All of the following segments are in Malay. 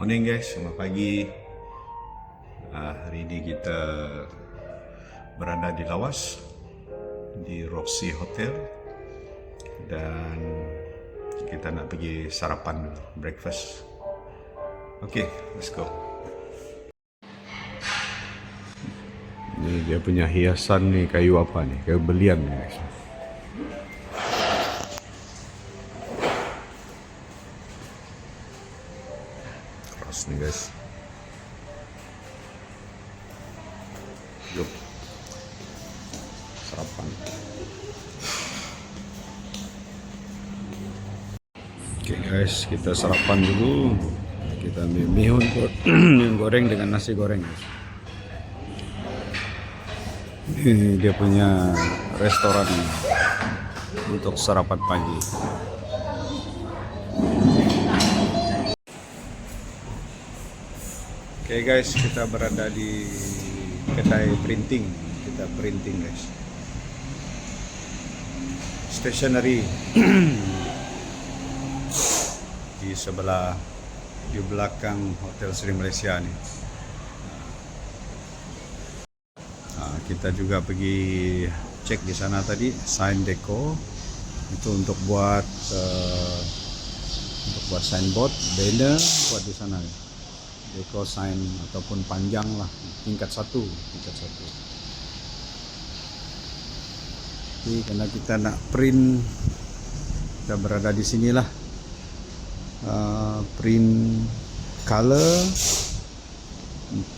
Morning guys, selamat pagi. Hari ini kita berada di Lawas, di Roxy Hotel, dan kita nak pergi sarapan dulu, breakfast. Okay, let's go. Ni dia punya hiasan ni, kayu apa ni? Kayu belian ni guys. Keras ni guys. Jom sarapan. Okay guys, kita sarapan dulu. Kita ambil mihun goreng dengan nasi goreng. Ini dia punya restoran untuk sarapan pagi. Oke guys, kita berada di kedai printing. Kita printing guys. Stationery di sebelah, di belakang Hotel Sri Malaysia nih. Kita juga pergi cek di sana tadi, sign deco itu untuk buat signboard, banner buat di sana. Deco sign ataupun panjang lah, tingkat satu. Jadi karena kita nak print, kita berada di sinilah. Print color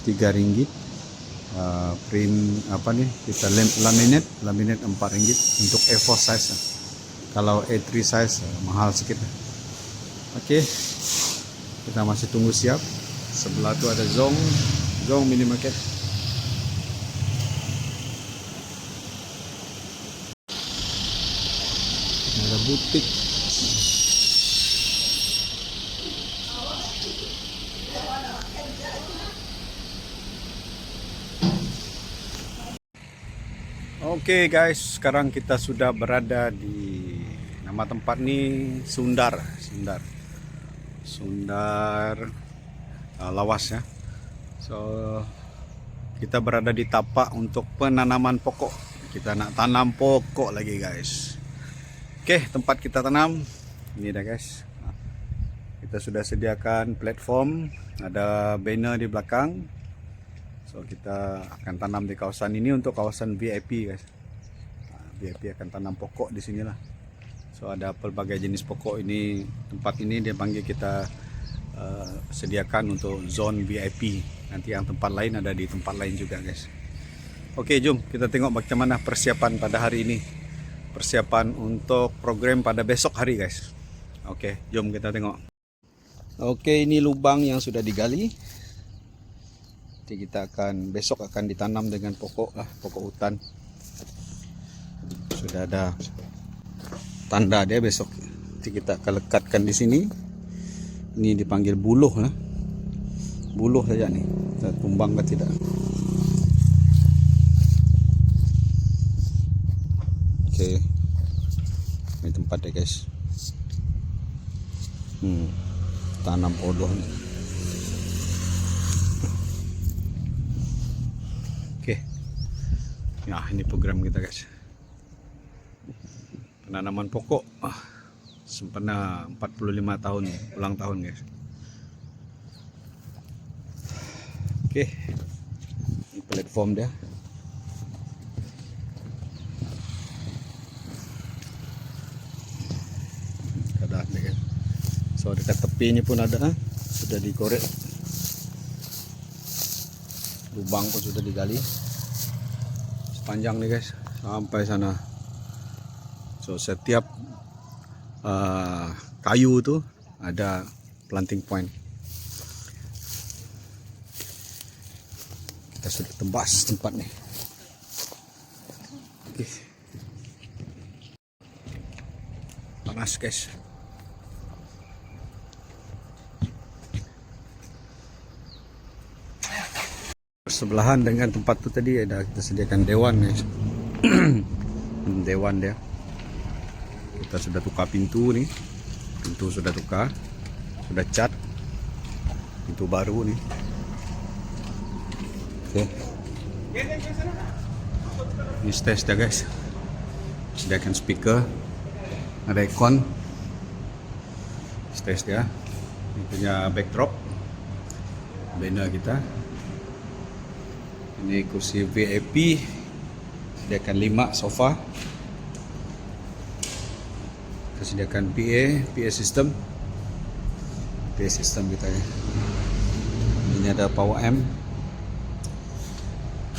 RM3. Print apa nih? Kita laminate RM4 untuk A4 size. Kalau A3 size mahal sedikit. Oke, kita masih tunggu siap. Sebelah tu ada Zong mini market. Ada butik. Oke guys, sekarang kita sudah berada di, nama tempat ni Sundar Lawas ya. So kita berada di tapak untuk penanaman pokok. Kita nak tanam pokok lagi guys. Oke, tempat kita tanam ini dah guys. Kita sudah sediakan platform, ada banner di belakang. So kita akan tanam di kawasan ini untuk kawasan VIP guys. VIP akan tanam pokok di sinilah. So ada pelbagai jenis pokok ini. Tempat ini dia panggil kita sediakan untuk zone VIP. Nanti yang tempat lain ada di tempat lain juga guys. Oke, jom kita tengok bagaimana persiapan pada hari ini. Persiapan untuk program pada besok hari guys. Oke, jom kita tengok. Oke, ini lubang yang sudah digali. Jadi kita besok akan ditanam dengan pokok hutan. Sudah ada tanda dia besok. Jadi kita akan lekatkan di sini. Ini dipanggil buluh lah. Buluh saja nih. Kita tumbang ke tidak. Oke. Ini tempatnya guys. Tanam podoh nih. Oke. Ya, ini program kita guys. Penanaman pokok sempena 45 tahun ulang tahun guys. Oke. Ini platform dia. Keadaan dia guys. So dekat tepi ini pun ada, sudah dikorek. Lubang pun sudah digali. Sepanjang nih guys, sampai sana. So setiap kayu itu ada planting point. Kita sudah tembas tempat nih. Oke. Panas guys. Bersebelahan dengan tempat itu tadi ada kita sediakan dewan guys. Dewan dia. Kita sudah tukar pintu nih. Pintu sudah tukar, sudah cat. pintu baru ni. Okay. Ini stage dia guys. Sediakan speaker, ada aircon. Stage dia. Ini punya backdrop. Banner kita. Ini kursi VIP. Sediakan 5 sofa. Kita sediakan PA system. PA system kita ya. Ini ada power amp.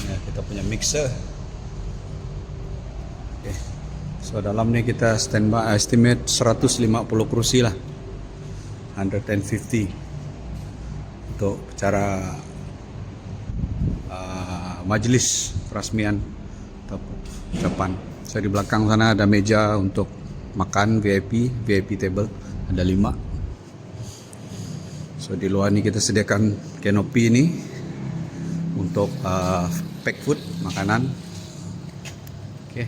Ya, kita punya mixer. Okay. So dalam ni kita standby estimate 150 kursi lah. 150 untuk acara majlis perasmian atau ucapan. So di belakang sana ada meja untuk makan VIP table ada 5. So di luar ni kita sediakan canopy ni untuk pack food, makanan. Okey.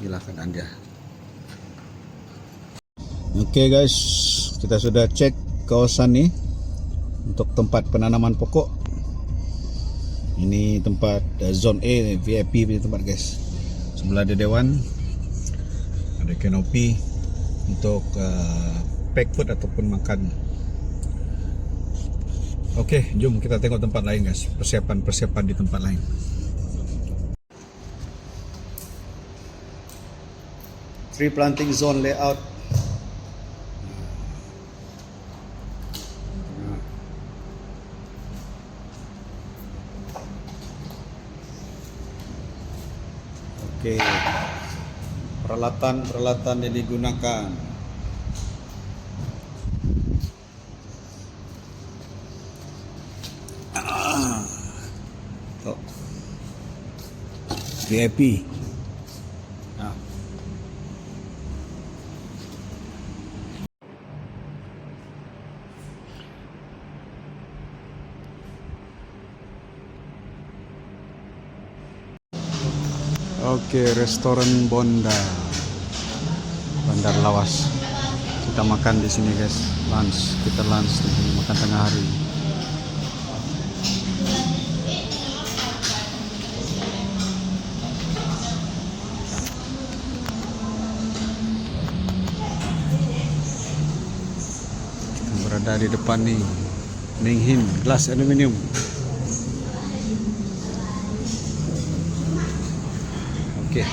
Inilah keadaan dia. Okey guys, kita sudah cek kawasan ni untuk tempat penanaman pokok. Ini tempat zone A VIP punya tempat guys. Sebelah ada dewan, ada canopy untuk pack food ataupun makan. Okey, jom kita tengok tempat lain guys. Persiapan di tempat lain. Tree planting zone layout. Okey. Peralatan yang digunakan. VIP. Okey, restoran Bandar Lawas. Kita makan di sini guys. Kita lunch di sini, makan tengah hari. Kita berada di depan ni Minghin gelas aluminium. Okey.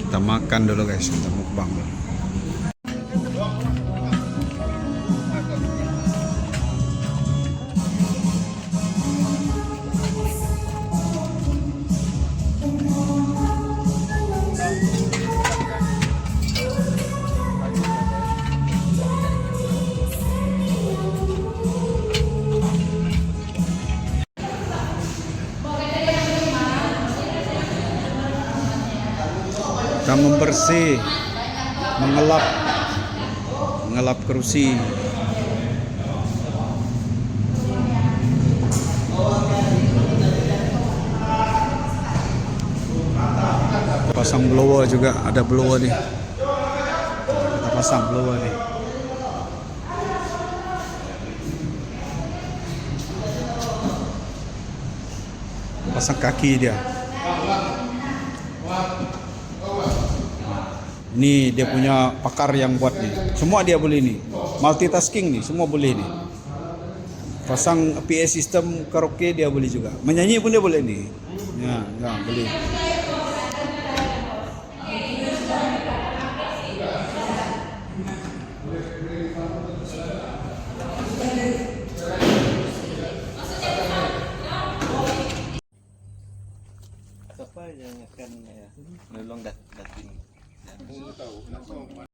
Kita makan dulu guys, kita mukbang dulu. Kita membersih, mengelap kerusi. Pasang blower juga, ada blower nih. Kita pasang blower nih. Pasang kaki dia. Ini dia punya pakar yang buat nih. Semua dia boleh nih. Multitasking nih, semua boleh nih. Pasang PA system karaoke dia boleh juga. Menyanyi pun dia boleh nih. Ya, boleh. Siapa yang akan menolong dating? Tahu.